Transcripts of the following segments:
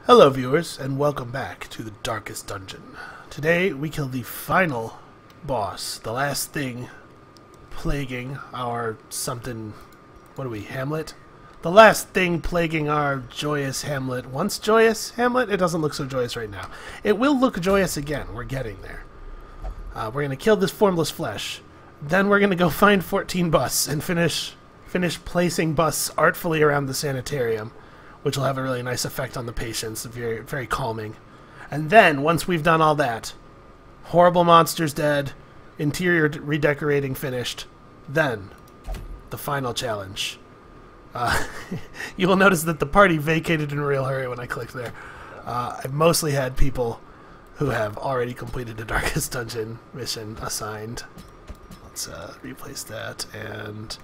Hello viewers, and welcome back to the Darkest Dungeon. Today we kill the final boss, the last thing plaguing our something... what are we, Hamlet? The last thing plaguing our joyous Hamlet. Once joyous Hamlet? It doesn't look so joyous right now. It will look joyous again. We're getting there. We're going to kill this formless flesh. Then we're going to go find 14 busts and finish placing busts artfully around the sanitarium, which will have a really nice effect on the patients, very, very calming. And then, once we've done all that, horrible monsters dead, interior redecorating finished, then the final challenge. You will notice that the party vacated in a real hurry when I clicked there. I've mostly had people who have already completed the Darkest Dungeon mission assigned. Let's replace that, and...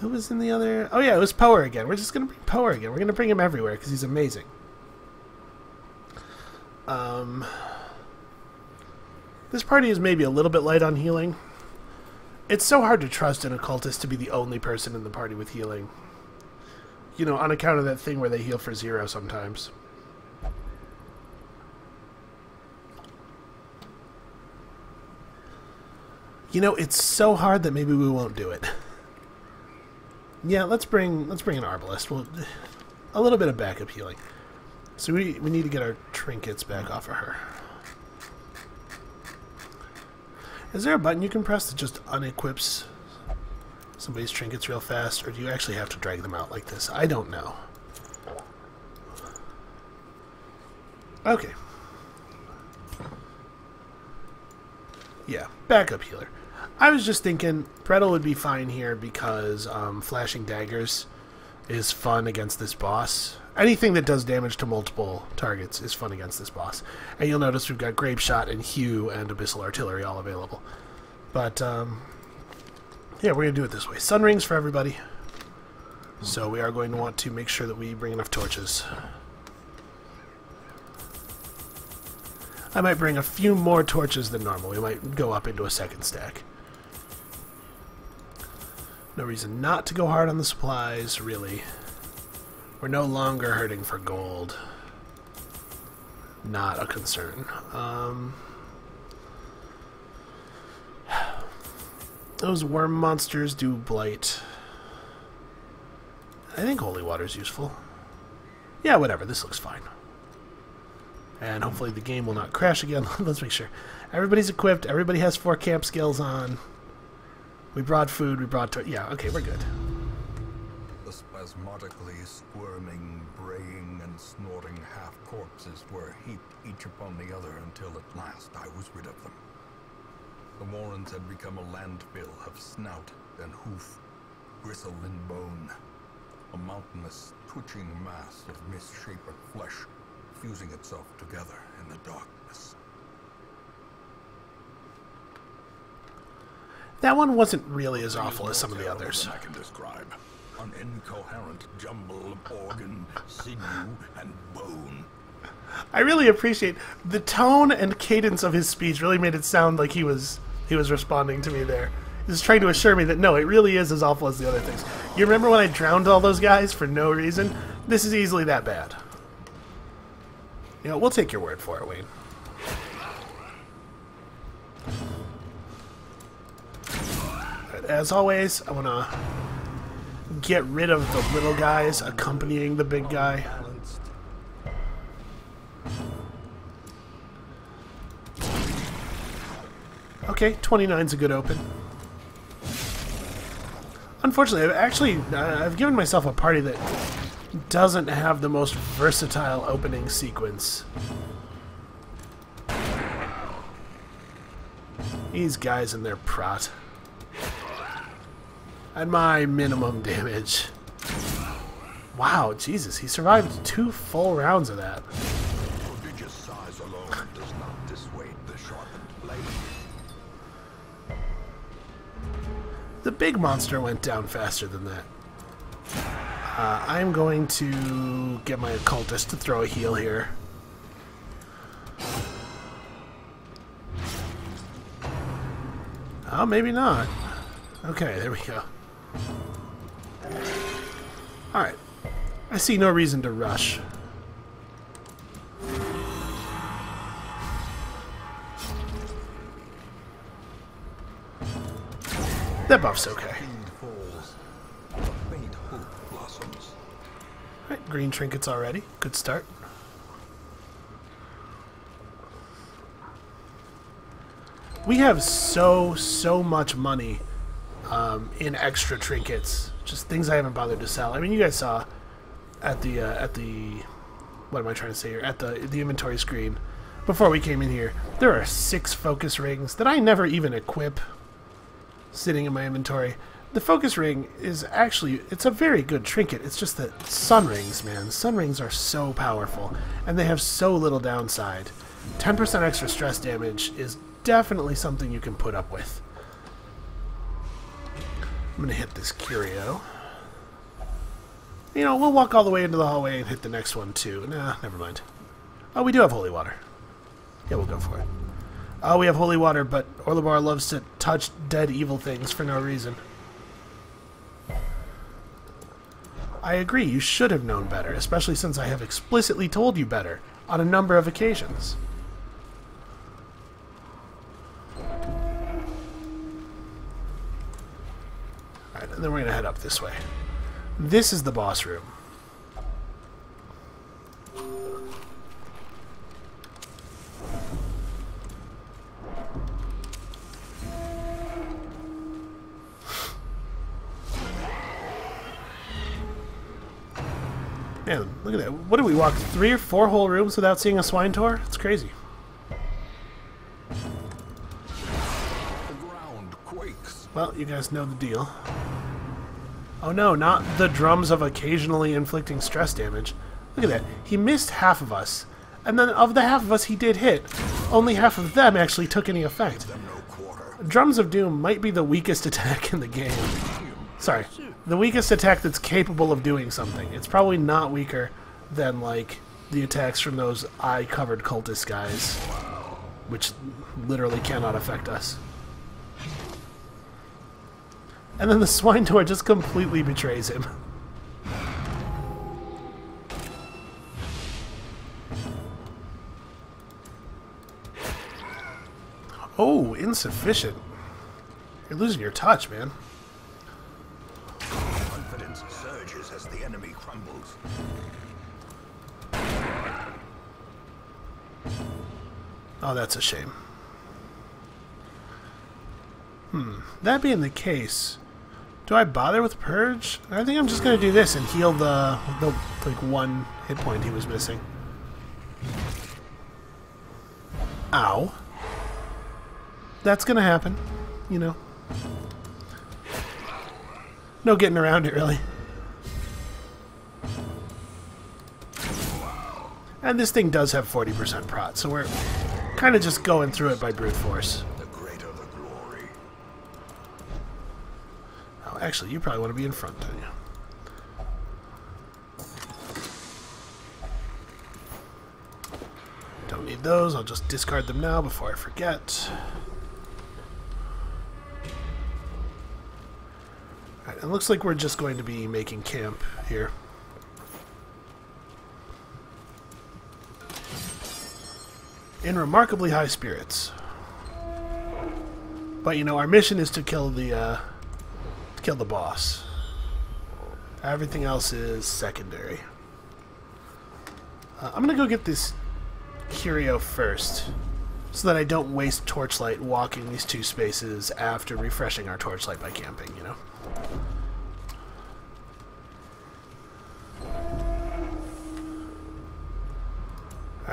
who was in the other... oh yeah, it was Power again. We're just going to bring Power again. We're going to bring him everywhere because he's amazing. This party is maybe a little bit light on healing. It's so hard to trust an occultist to be the only person in the party with healing. You know, on account of that thing where they heal for 0 sometimes. You know, it's so hard that maybe we won't do it. Yeah, let's bring an arbalist. Well, a little bit of backup healing. So we need to get our trinkets back off of her. Is there a button you can press that just unequips somebody's trinkets real fast, or do you actually have to drag them out like this? I don't know. Okay. Yeah, backup healer. I was just thinking Prettle would be fine here because flashing daggers is fun against this boss. Anything that does damage to multiple targets is fun against this boss. And you'll notice we've got Grape Shot and Hue and Abyssal Artillery all available. But, yeah, we're going to do it this way. Sun rings for everybody. So we are going to want to make sure that we bring enough torches. I might bring a few more torches than normal. We might go up into a second stack. No reason not to go hard on the supplies, really. We're no longer hurting for gold. Not a concern. Those worm monsters do blight. I think holy water's useful. Yeah, whatever. This looks fine. And hopefully the game will not crash again. Let's make sure. Everybody's equipped. Everybody has 4 camp skills on. We brought food. We brought... yeah, okay, we're good. The spasmodically squirming, braying, and snorting half-corpses were heaped each upon the other until at last I was rid of them. The warrens had become a landfill of snout and hoof, gristle and bone. A mountainous, twitching mass of misshapen flesh fusing itself together in the darkness. That one wasn't really as awful as some of the others. I can describe an incoherent jumble of organ, sinew, and bone. I really appreciate the tone and cadence of his speech. Really made it sound like he was responding to me there. He was trying to assure me that no, it really is as awful as the other things. You remember when I drowned all those guys for no reason? This is easily that bad. You know, we'll take your word for it, Wayne. As always, I want to get rid of the little guys accompanying the big guy. Okay, 29's a good open. Unfortunately, I've given myself a party that doesn't have the most versatile opening sequence. These guys and their prot. At my minimum damage. Wow, Jesus, he survived 2 full rounds of that. Prodigious size alone does not dissuade the sharpened blade. The big monster went down faster than that. I'm going to get my occultist to throw a heal here. Oh, maybe not. Okay, there we go. Alright. I see no reason to rush. That buff's okay. Fiend falls, a faint hope blossoms. Alright, green trinkets already. Good start. We have so much money in extra trinkets. Just things I haven't bothered to sell. I mean, you guys saw at the what am I trying to say here? At the inventory screen before we came in here, there are 6 focus rings that I never even equip sitting in my inventory. The focus ring is actually, it's a very good trinket. It's just that sun rings, man. Sun rings are so powerful, and they have so little downside. 10% extra stress damage is definitely something you can put up with. I'm going to hit this curio. You know, we'll walk all the way into the hallway and hit the next one, too. Nah, never mind. Oh, we do have holy water. Yeah, we'll go for it. Oh, we have holy water, but Orlebar loves to touch dead evil things for no reason. I agree, you should have known better, especially since I have explicitly told you better on a number of occasions. Alright, and then we're going to head up this way. This is the boss room. Man, look at that. What did we walk 3 or 4 whole rooms without seeing a swine tour? It's crazy. The ground quakes. Well, you guys know the deal. Oh no, not the drums of occasionally inflicting stress damage. Look at that. He missed half of us. And then of the half of us he did hit, only half of them actually took any effect. Drums of Doom might be the weakest attack in the game. Sorry. The weakest attack that's capable of doing something. It's probably not weaker than, like, the attacks from those eye-covered cultist guys, which literally cannot affect us. And then the swine door just completely betrays him. Oh, insufficient. You're losing your touch, man. Confidence surges as the enemy crumbles. Oh, that's a shame. That being the case, do I bother with Purge? I think I'm just going to do this and heal the like 1 hit point he was missing. Ow. That's going to happen, you know. No getting around it, really. And this thing does have 40% prot, so we're kind of just going through it by brute force. The greater the glory. Oh, actually, you probably want to be in front, don't you? Don't need those. I'll just discard them now before I forget. Alright, it looks like we're just going to be making camp here. In remarkably high spirits. But you know, our mission is to kill the boss. Everything else is secondary. I'm gonna go get this curio first, so that I don't waste torchlight walking these 2 spaces after refreshing our torchlight by camping, you know?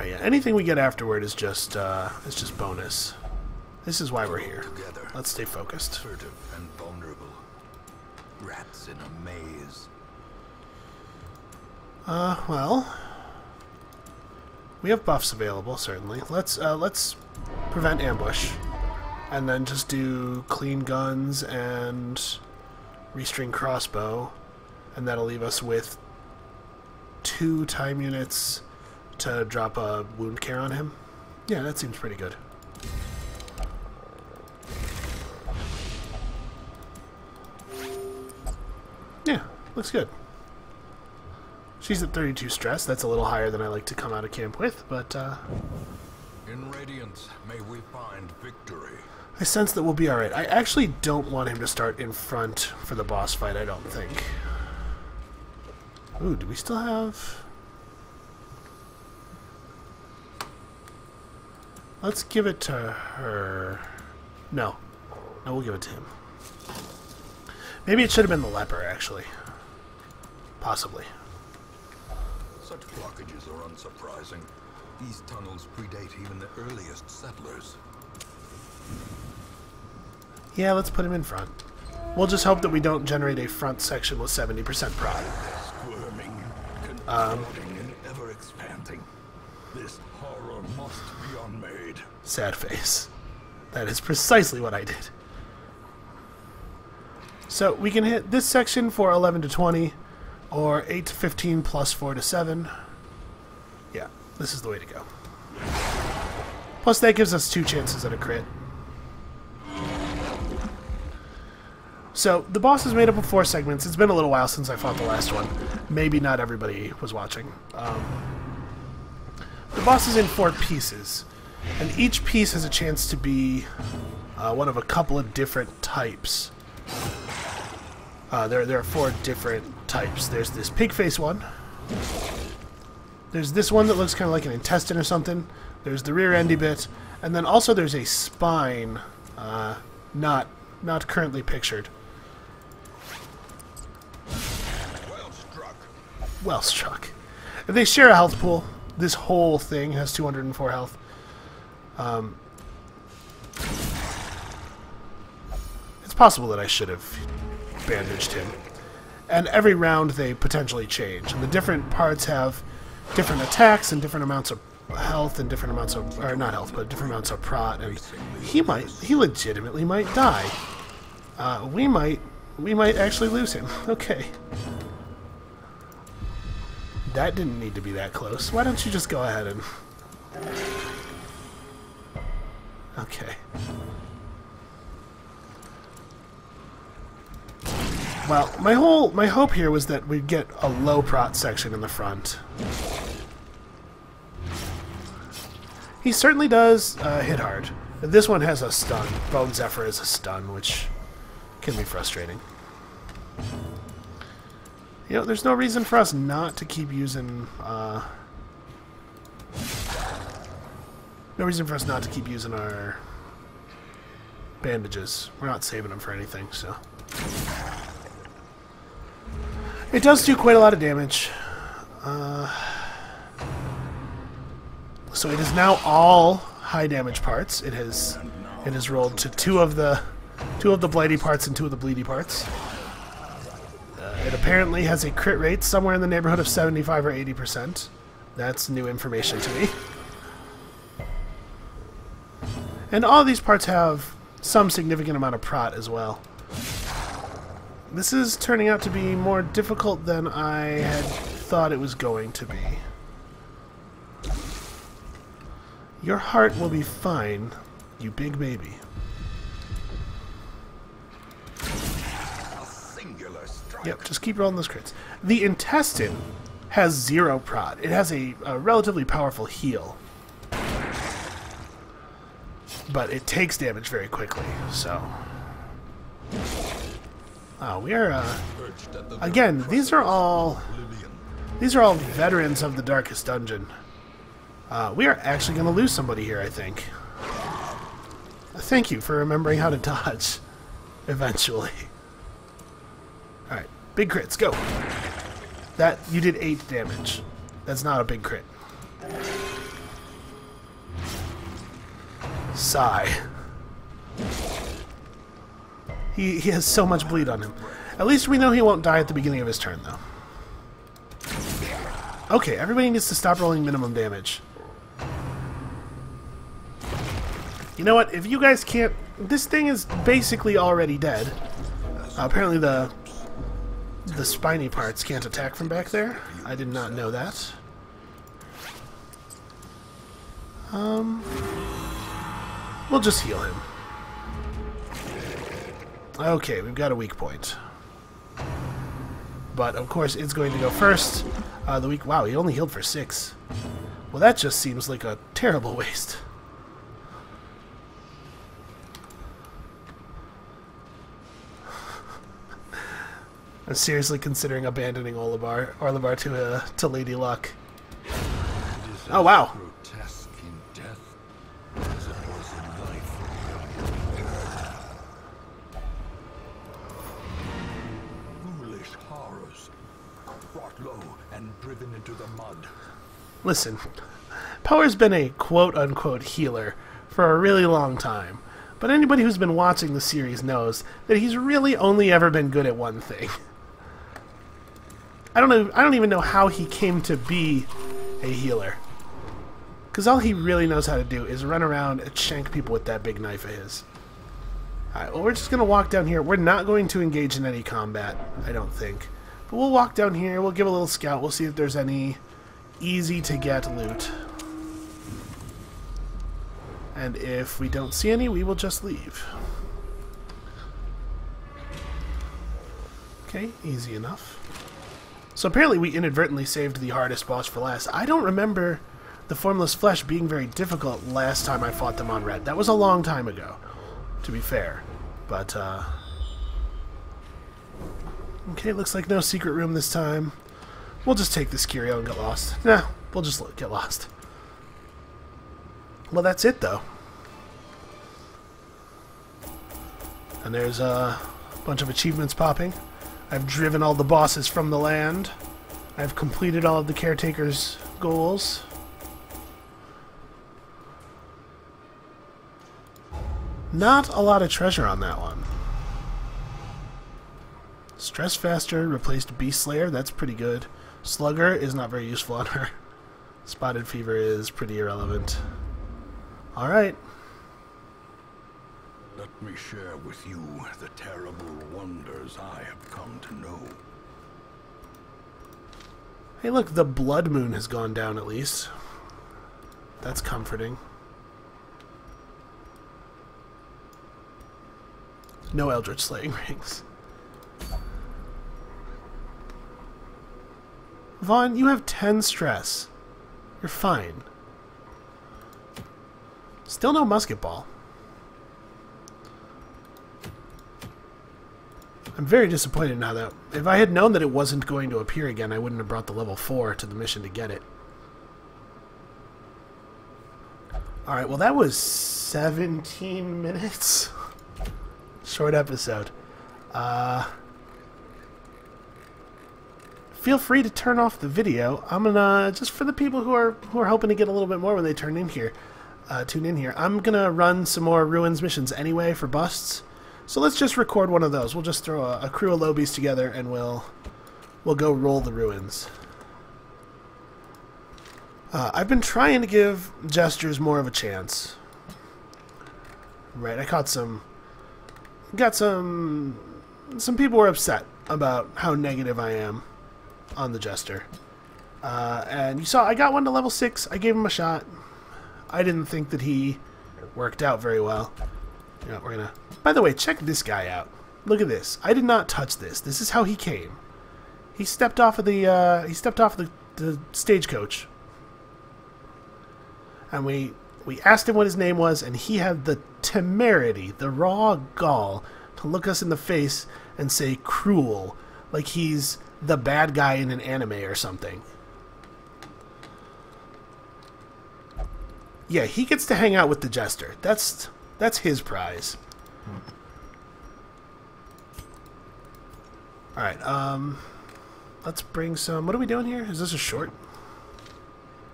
Yeah, anything we get afterward is just bonus. This is why we're here. Together. Let's stay focused. Furtive and vulnerable. Rats in a maze. Well, we have buffs available, certainly. Let's prevent ambush, and then just do clean guns and restring crossbow, and that'll leave us with 2 time units to drop a wound care on him. Yeah, that seems pretty good. Yeah, looks good. She's at 32 stress. That's a little higher than I like to come out of camp with, but In radiance, may we find victory. I sense that we'll be alright. I actually don't want him to start in front for the boss fight, I don't think. Ooh, do we still have... Let's give it to her. No. No, we'll give it to him. Maybe it should have been the leper, actually. Possibly. Such blockages are unsurprising. These tunnels predate even the earliest settlers. Yeah, let's put him in front. We'll just hope that we don't generate a front section with 70% prod. Squirming, contorting, and ever expanding. This horror must be unmade. Sad face. That is precisely what I did. So we can hit this section for 11 to 20, or 8 to 15 plus 4 to 7. Yeah, this is the way to go. Plus that gives us 2 chances at a crit. So the boss is made up of 4 segments. It's been a little while since I fought the last one. Maybe not everybody was watching. The boss is in 4 pieces, and each piece has a chance to be one of a couple of different types. There are 4 different types. There's this pig face one. There's this one that looks kind of like an intestine or something. There's the rear endy bit, and then also there's a spine, not currently pictured. Well struck. And they share a health pool. This whole thing has 204 health. It's possible that I should have bandaged him. And every round they potentially change. And the different parts have different attacks and different amounts of health and different amounts of... or not health, but different amounts of prot. And he legitimately might die. We might actually lose him. Okay. That didn't need to be that close. Why don't you just go ahead and... Okay. Well, my hope here was that we'd get a low prot section in the front. He certainly does hit hard. This one has a stun. Bone Zephyr is a stun, which can be frustrating. You know, there's no reason for us not to keep using... no reason for us not to keep using our bandages. We're not saving them for anything, so... It does do quite a lot of damage. So it is now all high damage parts. It has rolled to two of the blighty parts and 2 of the bleedy parts. It apparently has a crit rate somewhere in the neighborhood of 75 or 80%. That's new information to me. And all of these parts have some significant amount of prot as well. This is turning out to be more difficult than I had thought it was going to be. Your heart will be fine, you big baby. Yep, just keep rolling those crits. The intestine has 0 prot. It has a relatively powerful heal. But it takes damage very quickly, so... we are, again, these are all veterans of the Darkest Dungeon. We are actually going to lose somebody here, I think. Thank you for remembering how to dodge, eventually. Alright, big crits, go. You did 8 damage. That's not a big crit. Sigh. He has so much bleed on him. At least we know he won't die at the beginning of his turn, though. Okay, everybody needs to stop rolling minimum damage. You know what? If you guys can't... This thing is basically already dead. Apparently the spiny parts can't attack from back there. I did not know that. We'll just heal him. Okay, we've got a weak point. But, of course, it's going to go first. Wow, he only healed for 6. Well, that just seems like a terrible waste. I'm seriously considering abandoning Orlebar to Lady Luck. Oh wow! Grotesque in death as it was in life. Foolish horrors, brought low and driven into the mud. Listen, Power's been a quote-unquote healer for a really long time, but anybody who's been watching the series knows that he's really only ever been good at one thing. I don't even know how he came to be a healer. Because all he really knows how to do is run around and shank people with that big knife of his. Alright, well, we're just going to walk down here. We're not going to engage in any combat, I don't think. But we'll walk down here, we'll give a little scout, we'll see if there's any easy-to-get loot. And if we don't see any, we will just leave. Okay, easy enough. So apparently we inadvertently saved the hardest boss for last. I don't remember the Formless Flesh being very difficult last time I fought them on Red. That was a long time ago, to be fair. But, okay, looks like no secret room this time. We'll just take this curio and get lost. Nah, we'll just get lost. Well, that's it, though. And there's a bunch of achievements popping. I've driven all the bosses from the land. I've completed all of the caretaker's goals. Not a lot of treasure on that one. Stress Faster replaced Beast Slayer. That's pretty good. Slugger is not very useful on her. Spotted Fever is pretty irrelevant. Alright. Let me share with you the terrible wonders I have come to know. Hey look, the Blood Moon has gone down at least. That's comforting. No Eldritch Slaying Rings. Vaughn, you have 10 stress. You're fine. Still no musket ball. I'm very disappointed now that if I had known that it wasn't going to appear again, I wouldn't have brought the level 4 to the mission to get it. Alright, well that was 17 minutes. Short episode. Feel free to turn off the video. I'm gonna, just for the people who are hoping to get a little bit more when they tune in here, I'm gonna run some more Ruins missions anyway for busts. So let's just record one of those. We'll just throw a crew of lobies together and we'll go roll the Ruins. I've been trying to give Gestures more of a chance. Right, I got some people were upset about how negative I am on the Jester. And you saw I got one to level 6. I gave him a shot. I didn't think that he worked out very well. You know, we're gonna. By the way, check this guy out. Look at this. I did not touch this. This is how he came. He stepped off of the stagecoach, and we asked him what his name was, and he had the temerity, the raw gall, to look us in the face and say "cruel," like he's the bad guy in an anime or something. Yeah, he gets to hang out with the Jester. That's his prize. Alright, let's bring some... What are we doing here? Is this a short?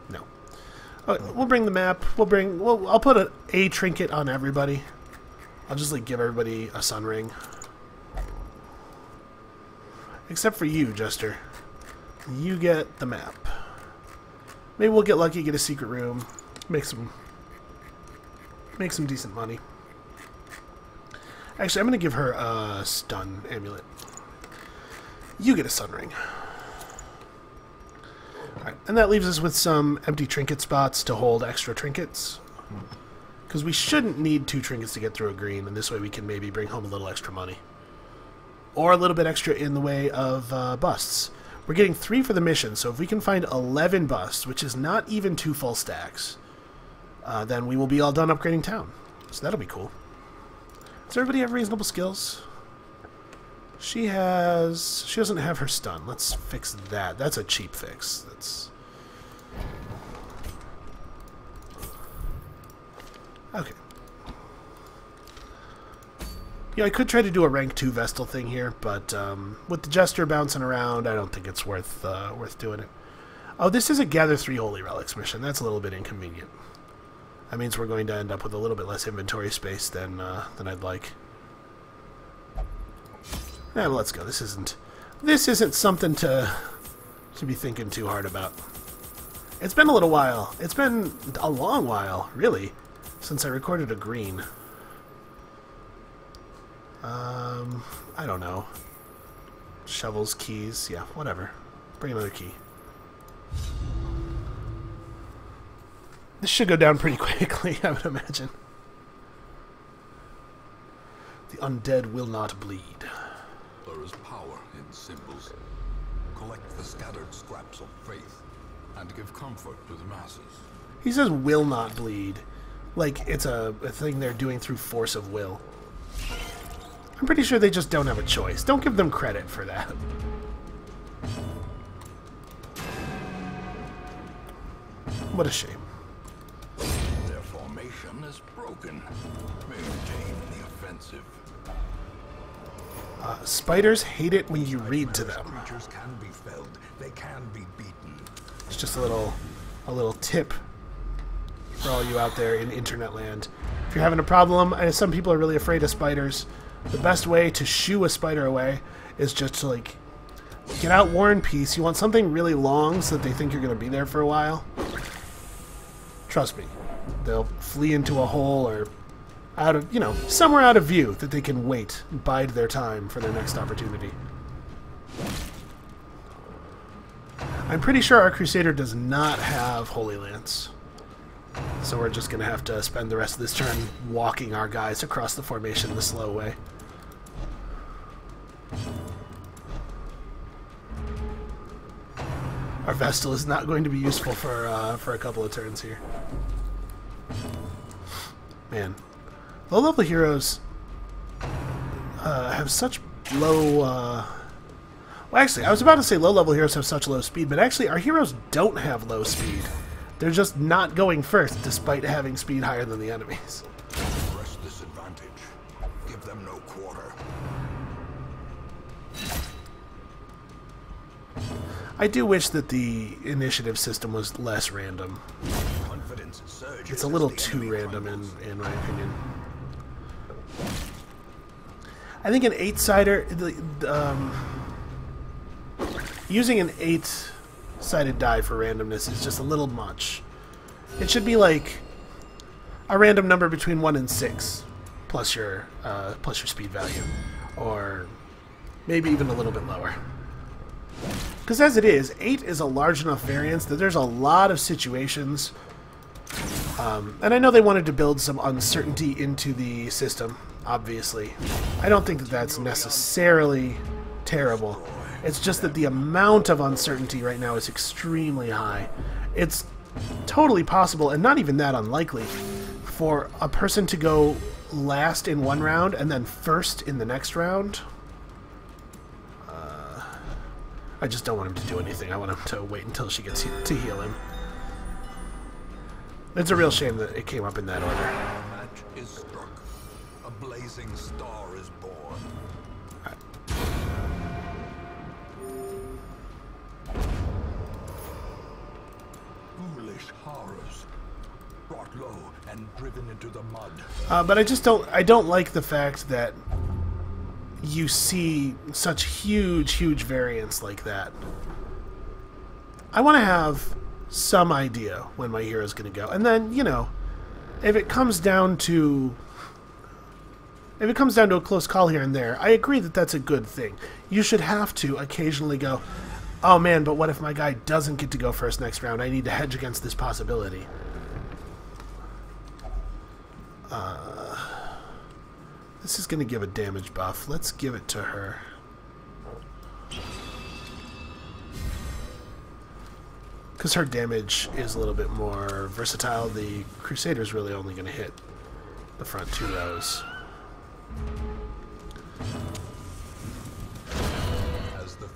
No. Okay, we'll bring the map. I'll put a trinket on everybody. I'll just, like, give everybody a sun ring. Except for you, Jester. You get the map. Maybe we'll get lucky, get a secret room. Make some decent money. Actually, I'm going to give her a stun amulet. You get a sun ring. Alright, and that leaves us with some empty trinket spots to hold extra trinkets. Because we shouldn't need 2 trinkets to get through a green, and this way we can maybe bring home a little extra money. Or a little bit extra in the way of busts. We're getting 3 for the mission, so if we can find 11 busts, which is not even 2 full stacks, then we will be all done upgrading town. So that'll be cool. Does everybody have reasonable skills? She doesn't have her stun. Let's fix that. That's a cheap fix. That's... Okay. Yeah, I could try to do a rank 2 Vestal thing here, but with the Jester bouncing around, I don't think it's worth doing it. Oh, this is a Gather 3 Holy Relics mission. That's a little bit inconvenient. That means we're going to end up with a little bit less inventory space than I'd like. Yeah, well, let's go. This isn't something to be thinking too hard about. It's been a little while. It's been a long while, really, since I recorded a green. I don't know. Shovels, keys, yeah, whatever. Bring another key. This should go down pretty quickly, I would imagine. The undead will not bleed. There is power in symbols. Collect the scattered scraps of faith and give comfort to the masses. He says will not bleed. Like it's a thing they're doing through force of will. I'm pretty sure they just don't have a choice. Don't give them credit for that. What a shame. Their formation is broken. Maintain the offensive. Spiders hate it when you read to them. Creatures can be felled. They can be beaten. It's just a little tip for all you out there in internet land. If you're having a problem, and some people are really afraid of spiders, the best way to shoo a spider away is just to, like, get out War and Peace. You want something really long so that they think you're going to be there for a while. Trust me. They'll flee into a hole or out of, somewhere out of view that they can wait and bide their time for their next opportunity. I'm pretty sure our Crusader does not have Holy Lance. So we're just going to have to spend the rest of this turn walking our guys across the formation the slow way. Our Vestal is not going to be useful for a couple of turns here. Man. Low-level heroes have such low... Well, actually, I was about to say low-level heroes have such low speed, but actually our heroes don't have low speed. They're just not going first, despite having speed higher than the enemies. Press this advantage. Give them no quarter. I do wish that the initiative system was less random. Confidence surges. It's a little too random, in my opinion. I think an 8-sider... using an 8-sided die for randomness is just a little much. It should be like a random number between 1 and 6 plus your speed value, or maybe even a little bit lower. Because as it is, 8 is a large enough variance that there's a lot of situations, and I know they wanted to build some uncertainty into the system, obviously. I don't think that that's necessarily terrible. It's just that the amount of uncertainty right now is extremely high. It's totally possible, and not even that unlikely, for a person to go last in one round and then first in the next round. I just don't want him to do anything. I want him to wait until she gets to heal him. It's a real shame that it came up in that order. A match is struck. A blazing star is born. Foolish horrors, brought low and driven into the mud. But I don't like the fact that you see such huge variance like that. I want to have some idea when my hero's going to go, and then if it comes down to a close call here and there, I agree that that's a good thing. You should have to occasionally go, oh man, but what if my guy doesn't get to go first next round? I need to hedge against this possibility. This is going to give a damage buff. Let's give it to her. Because her damage is a little bit more versatile. The Crusader's really only going to hit the front 2 rows.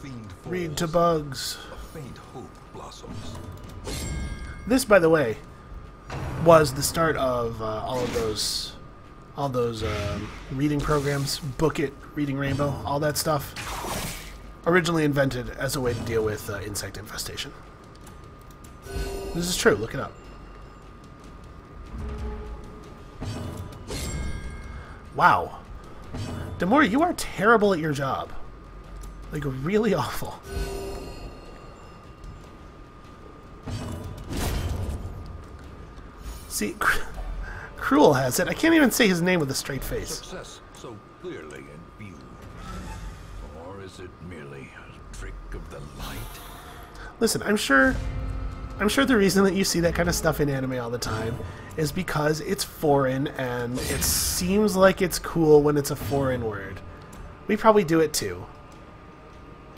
fiend falls, Read to bugs. a faint hope blossoms. This, by the way, was the start of all those reading programs, Book It, Reading Rainbow, all that stuff. Originally invented as a way to deal with insect infestation. This is true. Look it up. Wow. Demore, you are terrible at your job. Like, really awful. See, Cruel has it. I can't even say his name with a straight face. Success so clearly in view. Or is it merely a trick of the light? Listen, I'm sure the reason that you see that kind of stuff in anime all the time is because it's foreign and it seems like it's cool when it's a foreign word. We probably do it too.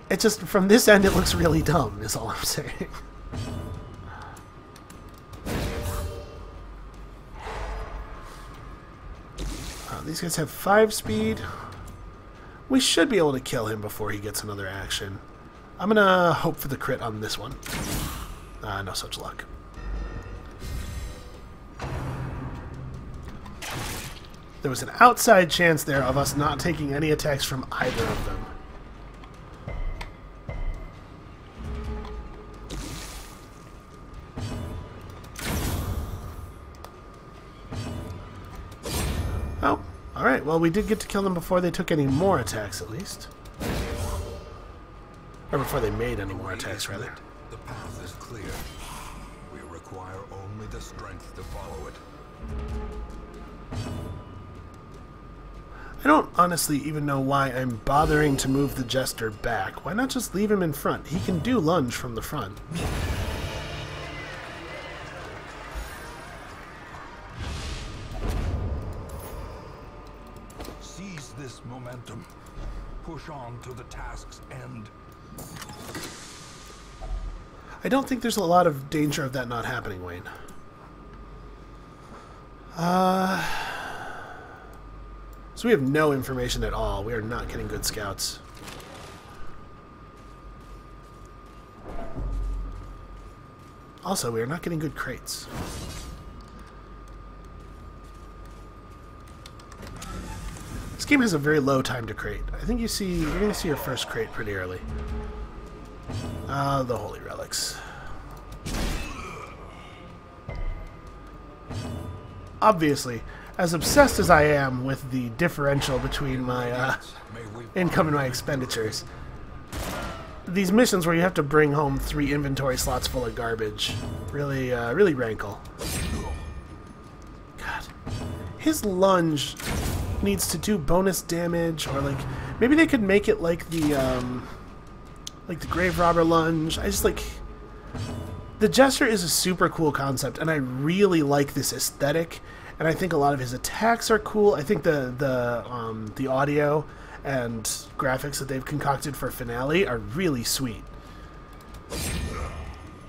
It just, from this end, it looks really dumb, is all I'm saying. These guys have 5 speed. We should be able to kill him before he gets another action. I'm gonna hope for the crit on this one. No such luck. There was an outside chance there of us not taking any attacks from either of them. Oh, alright. Well, we did get to kill them before they took any more attacks, at least. Or before they made any more attacks, rather. The path is clear. We require only the strength to follow it. I don't honestly even know why I'm bothering to move the Jester back. Why not just leave him in front? He can do lunge from the front. Seize this momentum. Push on to the task's end. I don't think there's a lot of danger of that not happening, Wayne. So we have no information at all. We are not getting good scouts. Also, we are not getting good crates. This game has a very low time to crate. I think you're going to see your first crate pretty early. The Holy Relics. Obviously, as obsessed as I am with the differential between my income and my expenditures, these missions where you have to bring home 3 inventory slots full of garbage really, really rankle. God. His lunge needs to do bonus damage, or like, maybe they could make it like the Grave Robber lunge. The Jester is a super cool concept, and I really like this aesthetic, and I think a lot of his attacks are cool. I think the audio and graphics that they've concocted for Finale are really sweet.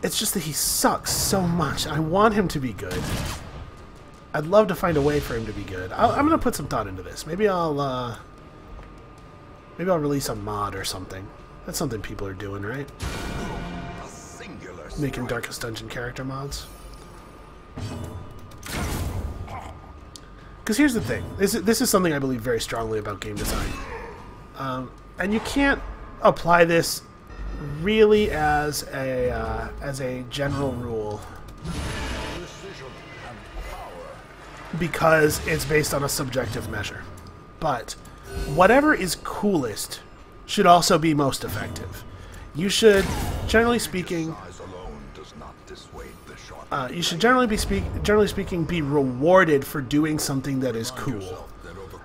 It's just that he sucks so much. I want him to be good. I'd love to find a way for him to be good. I'm gonna put some thought into this. Maybe I'll release a mod or something. That's something people are doing, right? Making Darkest Dungeon character mods. Because here's the thing. This is something I believe very strongly about game design. And you can't apply this really as a general rule, because it's based on a subjective measure. But whatever is coolest should also be most effective. You should, generally speaking, generally speaking, be rewarded for doing something that is cool.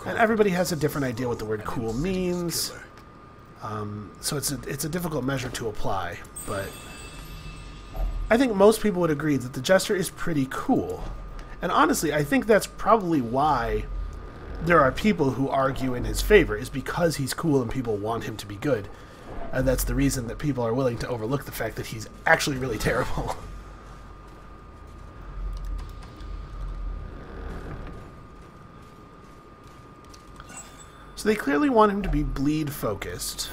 And everybody has a different idea what the word cool means. So it's a difficult measure to apply, but I think most people would agree that the Jester is pretty cool. And honestly, I think that's probably why there are people who argue in his favor, is because he's cool and people want him to be good. And that's the reason that people are willing to overlook the fact that he's actually really terrible. So they clearly want him to be bleed focused.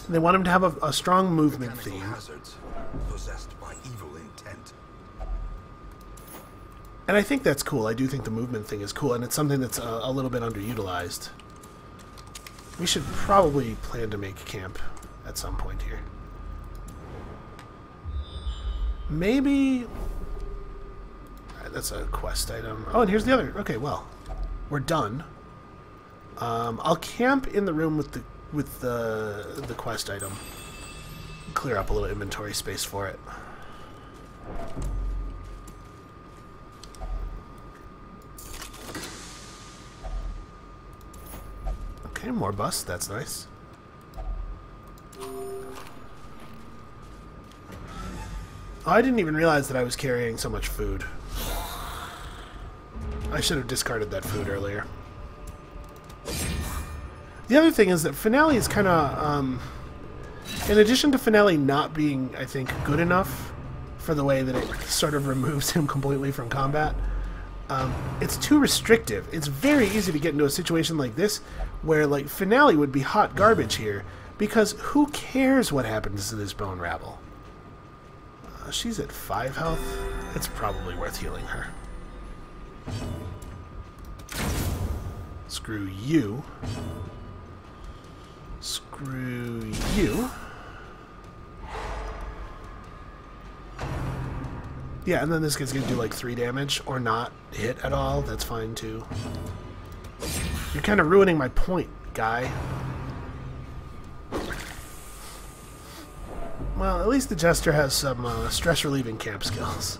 They want him to have a strong movement Mechanical theme. hazards possessed by evil intent. And I think that's cool. I do think the movement thing is cool, and it's something that's a little bit underutilized. We should probably plan to make camp at some point here. Maybe... Alright, that's a quest item. Oh, and here's the other... Okay, well, we're done. I'll camp in the room with the quest item. Clear up a little inventory space for it. Okay, more bus. That's nice. Oh, I didn't even realize that I was carrying so much food. I should have discarded that food earlier. The other thing is that Finale is kind of, in addition to Finale not being, I think, good enough for the way that it sort of removes him completely from combat, it's too restrictive. It's very easy to get into a situation like this where, like, Finale would be hot garbage here, because who cares what happens to this bone rabble? She's at 5 health. It's probably worth healing her. Screw you. Screw you. Yeah, and then this guy's gonna do like 3 damage, or not hit at all. That's fine too. You're kind of ruining my point, guy. Well, at least the Jester has some stress-relieving camp skills.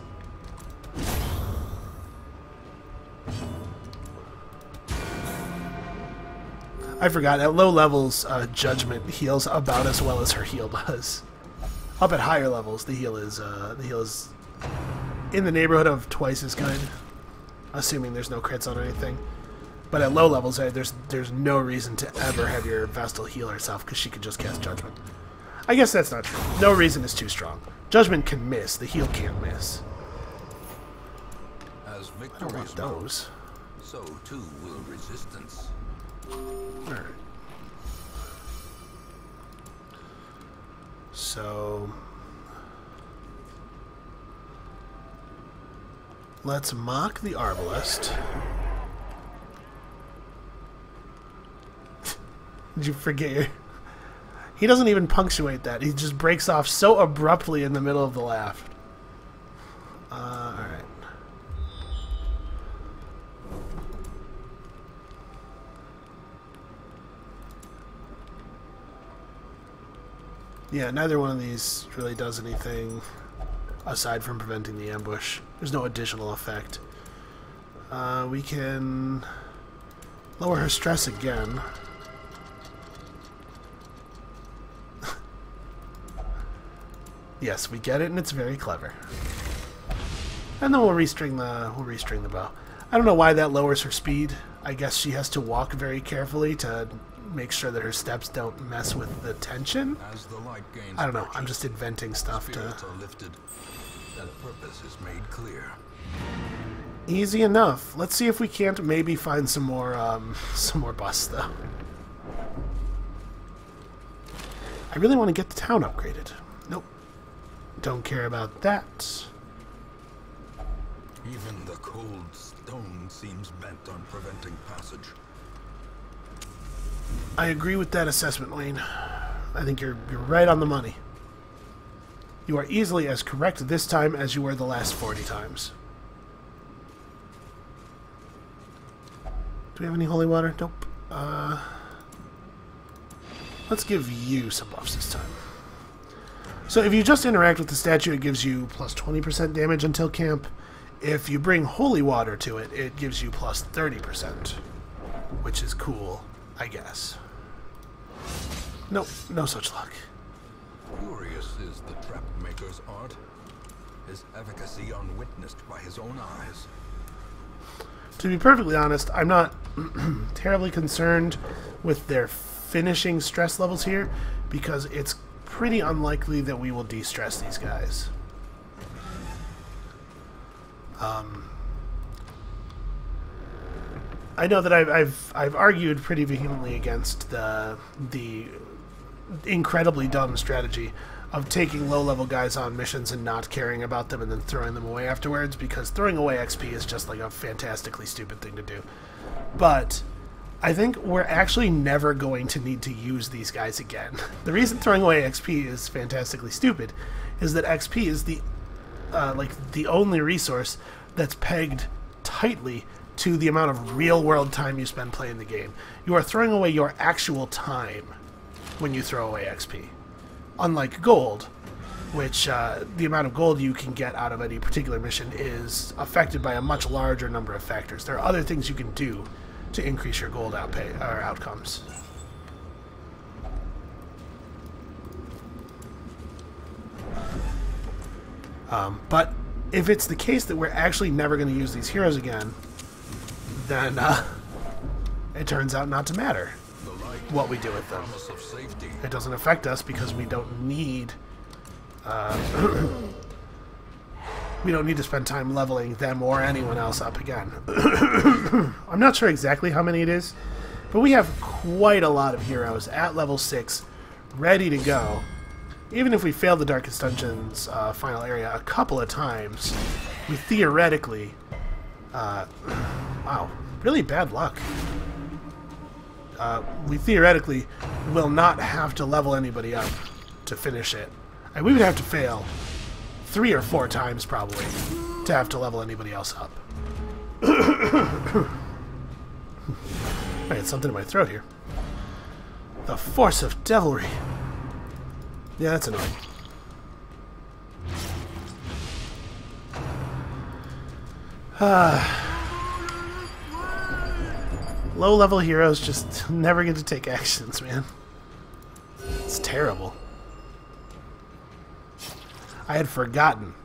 I forgot, at low levels, Judgment heals about as well as her heal does. Up at higher levels, the heal is in the neighborhood of twice as good, assuming there's no crits on anything. But at low levels, there's no reason to ever have your Vestal heal herself, because she could just cast Judgment. I guess that's not true. No reason is too strong. Judgment can miss. The heal can't miss. As I don't want those. So too will resistance. Alright. So... let's mock the Arbalest. Did you forget your... He doesn't even punctuate that. He just breaks off so abruptly in the middle of the laugh. Alright. Yeah, neither one of these really does anything aside from preventing the ambush. There's no additional effect. We can lower her stress again. Yes, we get it, and it's very clever. And then we'll restring the bow. I don't know why that lowers her speed. I guess she has to walk very carefully to make sure that her steps don't mess with the tension. As the light gains I don't know. I'm just inventing stuff to... spirits are lifted, and purpose is made clear. Easy enough. Let's see if we can't maybe find some more busts, though. I really want to get the town upgraded. Nope. Don't care about that. Even the cold stone seems bent on preventing passage. I agree with that assessment, Wayne. I think you're right on the money. You are easily as correct this time as you were the last 40 times. Do we have any holy water? Nope. Let's give you some buffs this time. So if you just interact with the statue, it gives you plus 20% damage until camp. If you bring holy water to it, it gives you plus 30%, which is cool, I guess. Nope, no such luck. Curious is the trap maker's art, his efficacy unwitnessed by his own eyes. To be perfectly honest, I'm not terribly concerned with their finishing stress levels here, because it's pretty unlikely that we will de-stress these guys. I know that I've argued pretty vehemently against the incredibly dumb strategy of taking low-level guys on missions and not caring about them and then throwing them away afterwards, because throwing away XP is just like a fantastically stupid thing to do. But I think we're actually never going to need to use these guys again. The reason throwing away XP is fantastically stupid is that XP is the only resource that's pegged tightly to the amount of real-world time you spend playing the game. You are throwing away your actual time when you throw away XP. Unlike gold, which the amount of gold you can get out of any particular mission is affected by a much larger number of factors. There are other things you can do to increase your gold outcomes. But if it's the case that we're actually never going to use these heroes again, then it turns out not to matter what we do with them. It doesn't affect us because we don't need we don't need to spend time leveling them or anyone else up again. I'm not sure exactly how many it is, but we have quite a lot of heroes at level 6 ready to go. Even if we fail the Darkest Dungeon's final area a couple of times, we theoretically wow, really bad luck. We theoretically will not have to level anybody up to finish it. And we would have to fail 3 or 4 times, probably, to have to level anybody else up. I had something in my throat here. The force of devilry. Yeah, that's annoying. Low-level heroes just never get to take actions, man. It's terrible. I had forgotten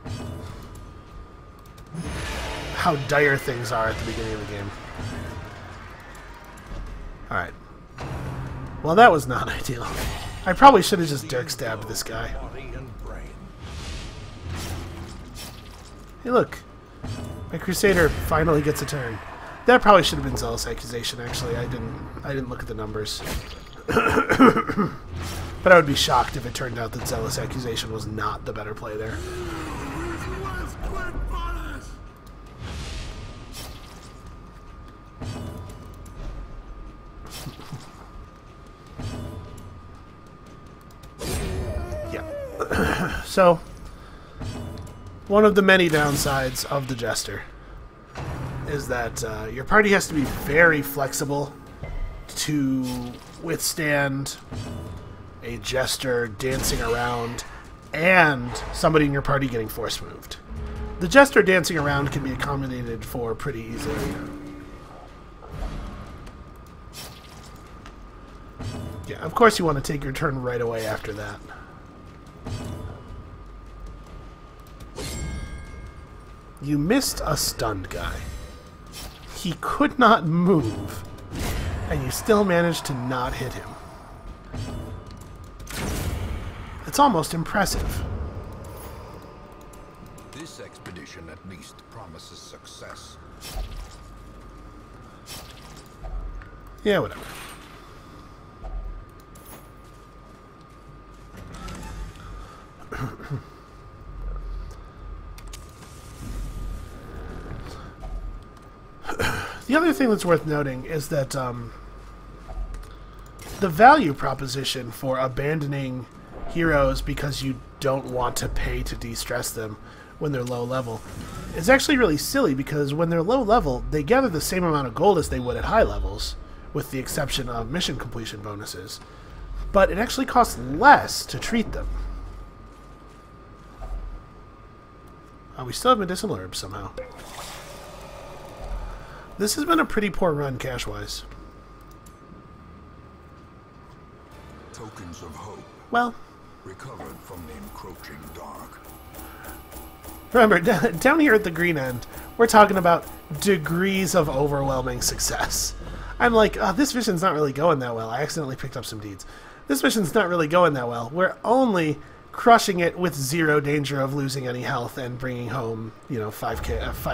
how dire things are at the beginning of the game. Alright. Well, that was not ideal. I probably should have just dirk stabbed this guy. Hey, look. My Crusader finally gets a turn. That probably should have been Zealous Accusation, actually. I didn't look at the numbers. But I would be shocked if it turned out that Zealous Accusation was not the better play there. Yeah. So, one of the many downsides of the Jester is that your party has to be very flexible to withstand a Jester dancing around and somebody in your party getting force moved. The Jester dancing around can be accommodated for pretty easily. Yeah, of course you want to take your turn right away after that. You missed a stunned guy. He could not move, and you still managed to not hit him. It's almost impressive. This expedition at least promises success. Yeah, whatever. The other thing that's worth noting is that the value proposition for abandoning heroes because you don't want to pay to de-stress them when they're low level is actually really silly, because when they're low level, they gather the same amount of gold as they would at high levels, with the exception of mission completion bonuses. But it actually costs less to treat them. We still have medicinal herbs somehow. This has been a pretty poor run cash-wise. Tokens of hope. Well, Recovered from the encroaching dark. remember, down here at the green end, we're talking about degrees of overwhelming success. I'm like, oh, this mission's not really going that well. I accidentally picked up some deeds. This mission's not really going that well. We're only crushing it with zero danger of losing any health and bringing home, you know, 5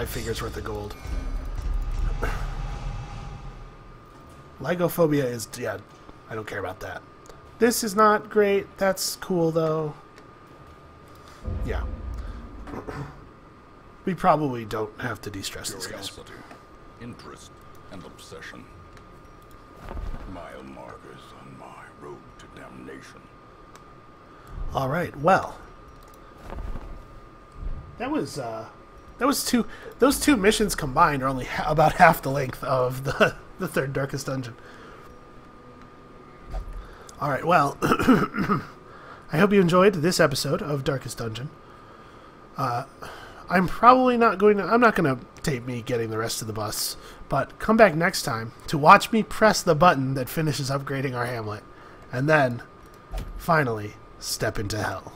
figures worth of gold. Lygophobia is, yeah, I don't care about that. This is not great. That's cool, though. Yeah. We probably don't have to de-stress this, guys. Curiosity, interest, and obsession. Mile markers on my road to damnation. All right. Well, those two missions combined are only about half the length of the third Darkest Dungeon. All right. Well, I hope you enjoyed this episode of Darkest Dungeon. I'm not going to tape me getting the rest of the bus, but come back next time to watch me press the button that finishes upgrading our hamlet, and then finally step into hell.